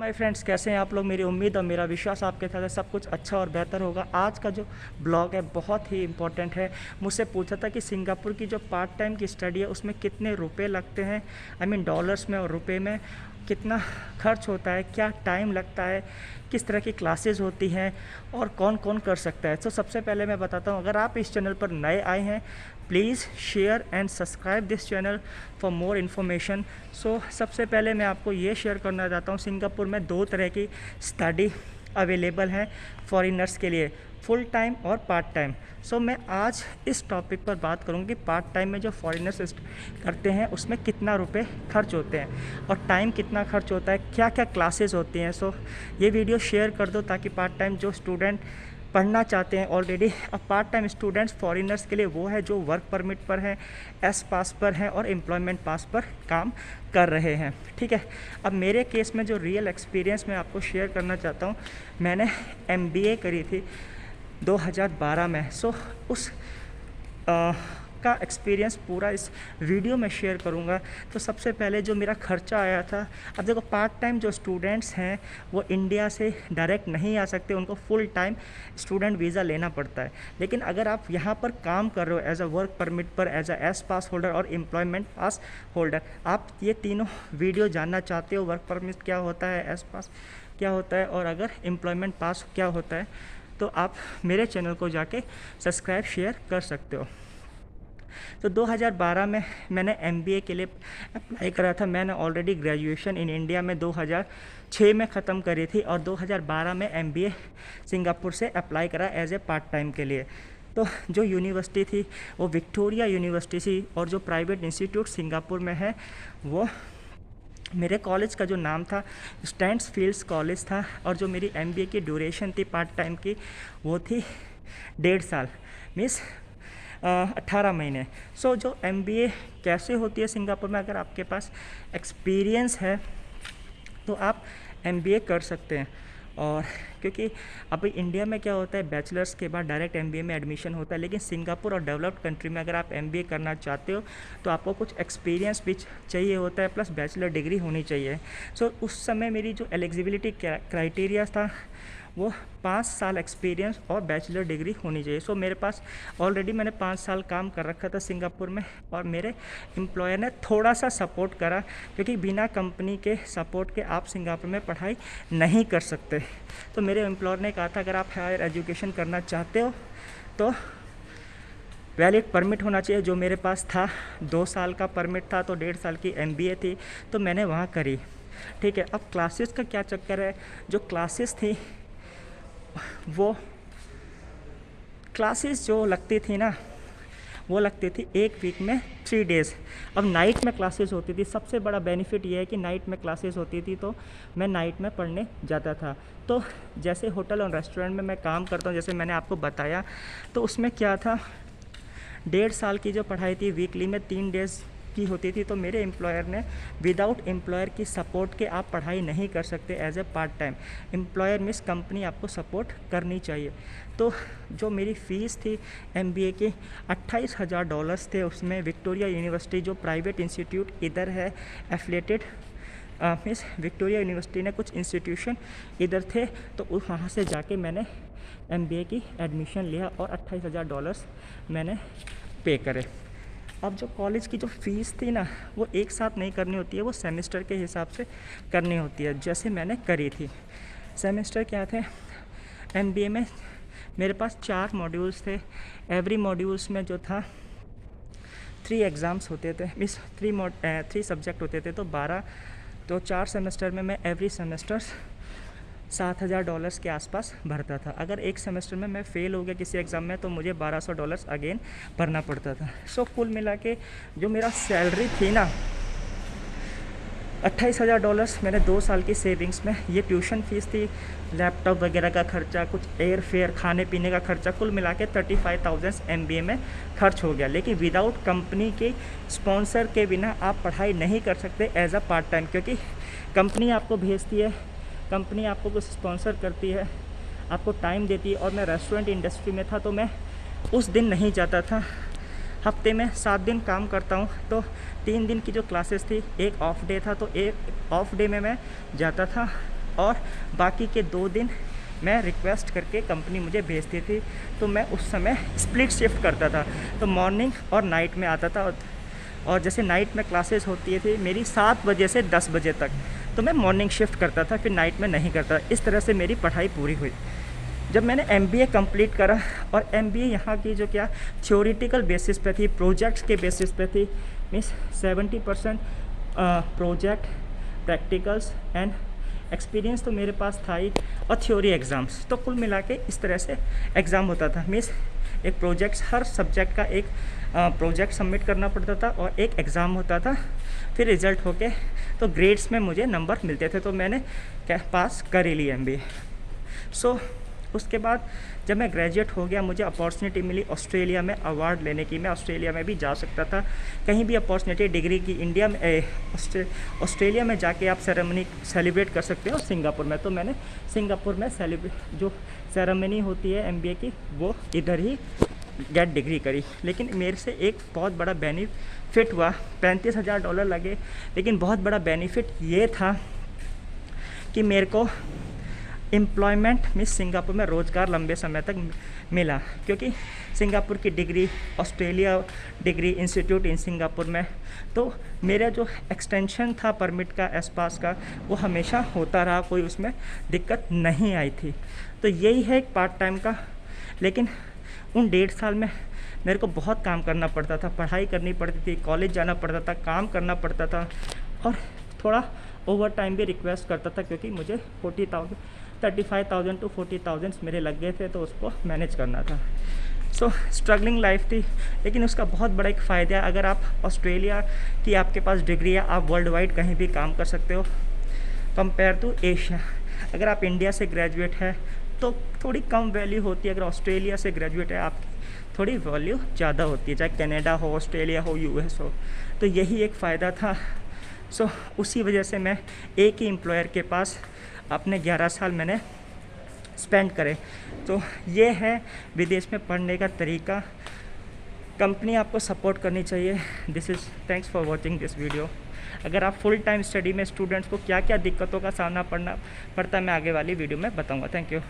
My friends, कैसे हैं आप लोग। मेरी उम्मीद और मेरा विश्वास आपके साथ है सब कुछ अच्छा और बेहतर होगा। आज का जो ब्लॉग है बहुत ही इम्पोर्टेंट है। मुझसे पूछा था कि सिंगापुर की जो पार्ट टाइम की स्टडी है उसमें कितने रुपए लगते हैं, आई मीन डॉलर्स में और रुपए में कितना खर्च होता है, क्या टाइम लगता है, किस तरह की क्लासेस होती हैं और कौन कौन कर सकता है। तो सबसे पहले मैं बताता हूँ, अगर आप इस चैनल पर नए आए हैं please share and subscribe this channel for more information. So सबसे पहले मैं आपको ये शेयर करना चाहता हूँ, सिंगापुर में दो तरह की स्टडी अवेलेबल हैं फॉरेनर्स के लिए, फुल टाइम और पार्ट टाइम। सो मैं आज इस टॉपिक पर बात करूँगी, पार्ट टाइम में जो फॉरेनर्स करते हैं उसमें कितना रुपए खर्च होते हैं और टाइम कितना खर्च होता है, क्या क्या क्लासेस होती हैं। सो ये वीडियो शेयर कर दो ताकि पार्ट टाइम जो स्टूडेंट पढ़ना चाहते हैं ऑलरेडी, अब पार्ट टाइम स्टूडेंट्स फॉरेनर्स के लिए वो है जो वर्क परमिट पर हैं, एस पास पर हैं और एम्प्लॉयमेंट पास पर काम कर रहे हैं। ठीक है, अब मेरे केस में जो रियल एक्सपीरियंस मैं आपको शेयर करना चाहता हूँ, मैंने MBA करी थी 2012 में। सो उस का एक्सपीरियंस पूरा इस वीडियो में शेयर करूंगा। तो सबसे पहले जो मेरा खर्चा आया था, अब देखो पार्ट टाइम जो स्टूडेंट्स हैं वो इंडिया से डायरेक्ट नहीं आ सकते, उनको फुल टाइम स्टूडेंट वीज़ा लेना पड़ता है। लेकिन अगर आप यहाँ पर काम कर रहे हो एज अ वर्क परमिट पर, as a S pass holder और एम्प्लॉयमेंट पास होल्डर, आप ये तीनों वीडियो जानना चाहते हो, वर्क परमिट क्या होता है, एस पास क्या होता है और अगर एम्प्लॉयमेंट पास क्या होता है, तो आप मेरे चैनल को जाके सब्सक्राइब शेयर कर सकते हो। तो 2012 में मैंने MBA के लिए अप्लाई करा था। मैंने ऑलरेडी ग्रेजुएशन इन इंडिया में 2006 में ख़त्म करी थी और 2012 में MBA सिंगापुर से अप्लाई करा एज ए पार्ट टाइम के लिए। तो जो यूनिवर्सिटी थी वो विक्टोरिया यूनिवर्सिटी थी और जो प्राइवेट इंस्टीट्यूट सिंगापुर में है वो, मेरे कॉलेज का जो नाम था स्टैंड्सफील्ड कॉलेज था और जो मेरी MBA की ड्यूरेशन थी पार्ट टाइम की वो थी 1.5 साल, मीन्स 18 महीने। सो जो MBA कैसे होती है सिंगापुर में, अगर आपके पास एक्सपीरियंस है तो आप MBA कर सकते हैं। और क्योंकि अभी इंडिया में क्या होता है, बैचलर्स के बाद डायरेक्ट MBA में एडमिशन होता है, लेकिन सिंगापुर और डेवलप्ड कंट्री में अगर आप MBA करना चाहते हो तो आपको कुछ एक्सपीरियंस भी चाहिए होता है, प्लस बैचलर डिग्री होनी चाहिए। सो उस समय मेरी जो एलिजिबिलिटी क्राइटेरिया था वो 5 साल एक्सपीरियंस और बैचलर डिग्री होनी चाहिए। सो मेरे पास ऑलरेडी मैंने 5 साल काम कर रखा था सिंगापुर में और मेरे एम्प्लॉयर ने थोड़ा सा सपोर्ट करा, क्योंकि बिना कंपनी के सपोर्ट के आप सिंगापुर में पढ़ाई नहीं कर सकते। तो मेरे एम्प्लॉयर ने कहा था अगर आप हायर एजुकेशन करना चाहते हो तो वैलिड परमिट होना चाहिए, जो मेरे पास था। 2 साल का परमिट था तो 1.5 साल की MBA थी, तो मैंने वहाँ करी। ठीक है, अब क्लासेस का क्या चक्कर है, जो क्लासेस थी वो क्लासेस जो लगती थी ना वो लगती थी एक वीक में 3 डेज़। अब नाइट में क्लासेस होती थी। सबसे बड़ा बेनिफिट ये है कि नाइट में क्लासेस होती थी तो मैं नाइट में पढ़ने जाता था। तो जैसे होटल और रेस्टोरेंट में मैं काम करता हूँ, जैसे मैंने आपको बताया, तो उसमें क्या था, 1.5 साल की जो पढ़ाई थी वीकली में 3 डेज़ की होती थी। तो मेरे एम्प्लॉयर ने विदाउट एम्प्लॉयर की सपोर्ट के आप पढ़ाई नहीं कर सकते as a part time. Employer means company आपको सपोर्ट करनी चाहिए। तो जो मेरी फ़ीस थी MBA की $28,000 थे। उसमें विक्टोरिया यूनिवर्सिटी जो प्राइवेट इंस्टीट्यूट इधर है एफिलेटेड, मीन्स विक्टोरिया यूनिवर्सिटी ने कुछ इंस्टीट्यूशन इधर थे, तो वहाँ से जाके मैंने MBA की एडमिशन लिया और $28,000 मैंने पे करे। अब जो कॉलेज की जो फ़ीस थी ना वो एक साथ नहीं करनी होती है, वो सेमेस्टर के हिसाब से करनी होती है, जैसे मैंने करी थी। सेमेस्टर क्या थे, MBA में मेरे पास 4 मॉड्यूल्स थे। एवरी मॉड्यूल्स में जो था 3 एग्ज़ाम्स होते थे, मीन्स 3 सब्जेक्ट होते थे, तो 12, तो 4 सेमेस्टर में मैं एवरी सेमेस्टर $7,000 के आसपास भरता था। अगर एक सेमेस्टर में मैं फ़ेल हो गया किसी एग्ज़ाम में तो मुझे $1,200 अगेन भरना पड़ता था। सो कुल मिला के जो मेरा सैलरी थी ना $28,000 मैंने 2 साल की सेविंग्स में, ये ट्यूशन फ़ीस थी, लैपटॉप वगैरह का खर्चा, कुछ एयर फेयर, खाने पीने का खर्चा, कुल मिला के 35,000 MBA में खर्च हो गया। लेकिन विदाउट कंपनी के स्पॉन्सर के बिना आप पढ़ाई नहीं कर सकते एज अ पार्ट टाइम, क्योंकि कंपनी आपको भेजती है, कंपनी आपको कुछ स्पॉन्सर करती है, आपको टाइम देती है। और मैं रेस्टोरेंट इंडस्ट्री में था तो मैं उस दिन नहीं जाता था। हफ्ते में 7 दिन काम करता हूँ, तो 3 दिन की जो क्लासेस थी, एक ऑफ डे था, तो एक ऑफ डे में मैं जाता था और बाकी के 2 दिन मैं रिक्वेस्ट करके कंपनी मुझे भेजती थी। तो मैं उस समय स्प्लिट शिफ्ट करता था, तो मॉर्निंग और नाइट में आता था। और जैसे नाइट में क्लासेस होती थी मेरी 7 बजे से 10 बजे तक, तो मैं मॉर्निंग शिफ्ट करता था, फिर नाइट में नहीं करता। इस तरह से मेरी पढ़ाई पूरी हुई। जब मैंने MBA कंप्लीट करा, और MBA यहाँ की जो क्या थ्योरेटिकल बेसिस पे थी, प्रोजेक्ट्स के बेसिस पे थी, means 70% project, practicals and experience तो मेरे पास था ही, और थ्योरी एग्ज़ाम्स। तो कुल मिला के इस तरह से एग्ज़ाम होता था। मीन्स एक प्रोजेक्ट्स, हर सब्जेक्ट का एक प्रोजेक्ट सबमिट करना पड़ता था और एक एग्ज़ाम होता था। फिर रिज़ल्ट होके तो ग्रेड्स में मुझे नंबर मिलते थे, तो मैंने पास कर ही ली MBA। सो उसके बाद जब मैं ग्रेजुएट हो गया, मुझे अपॉर्चुनिटी मिली ऑस्ट्रेलिया में अवार्ड लेने की। मैं ऑस्ट्रेलिया में भी जा सकता था, कहीं भी अपॉर्चुनिटी डिग्री की इंडिया में ऑस्ट्रेलिया में जाके आप सेरेमनी सेलिब्रेट कर सकते हो सिंगापुर में। तो मैंने सिंगापुर में जो सेरेमनी होती है MBA की, वो इधर ही गेट डिग्री करी। लेकिन मेरे से एक बहुत बड़ा बेनिफिट हुआ, $35,000 लगे, लेकिन बहुत बड़ा बेनिफिट ये था कि मेरे को एम्प्लॉयमेंट मिस सिंगापुर में रोज़गार लंबे समय तक मिला, क्योंकि सिंगापुर की degree, Australia degree institute in Singapore में, तो मेरा जो एक्सटेंशन था परमिट का, एसपास का, वो हमेशा होता रहा, कोई उसमें दिक्कत नहीं आई थी। तो यही है एक पार्ट टाइम का। लेकिन उन 1.5 साल में मेरे को बहुत काम करना पड़ता था, पढ़ाई करनी पड़ती थी, कॉलेज जाना पड़ता था, काम करना पड़ता था, और थोड़ा ओवर टाइम भी रिक्वेस्ट करता था, क्योंकि मुझे 35,000 to 40,000 मेरे लग गए थे, तो उसको मैनेज करना था। सो स्ट्रगलिंग लाइफ थी। लेकिन उसका बहुत बड़ा एक फ़ायदा है, अगर आप ऑस्ट्रेलिया की आपके पास डिग्री है, आप वर्ल्ड वाइड कहीं भी काम कर सकते हो कंपेयर टू एशिया। अगर आप इंडिया से ग्रेजुएट है तो थोड़ी कम वैल्यू होती है, अगर ऑस्ट्रेलिया से ग्रेजुएट है आपकी थोड़ी वैल्यू ज़्यादा होती है, चाहे कनाडा हो, ऑस्ट्रेलिया हो, US हो। तो यही एक फ़ायदा था। सो उसी वजह से मैं एक ही एम्प्लॉयर के पास अपने 11 साल मैंने स्पेंड करे। तो ये है विदेश में पढ़ने का तरीका। कंपनी आपको सपोर्ट करनी चाहिए। Thanks for watching this video. अगर आप फुल टाइम स्टडी में स्टूडेंट्स को क्या क्या दिक्कतों का सामना पड़ता है, मैं आगे वाली वीडियो में बताऊंगा। Thank you.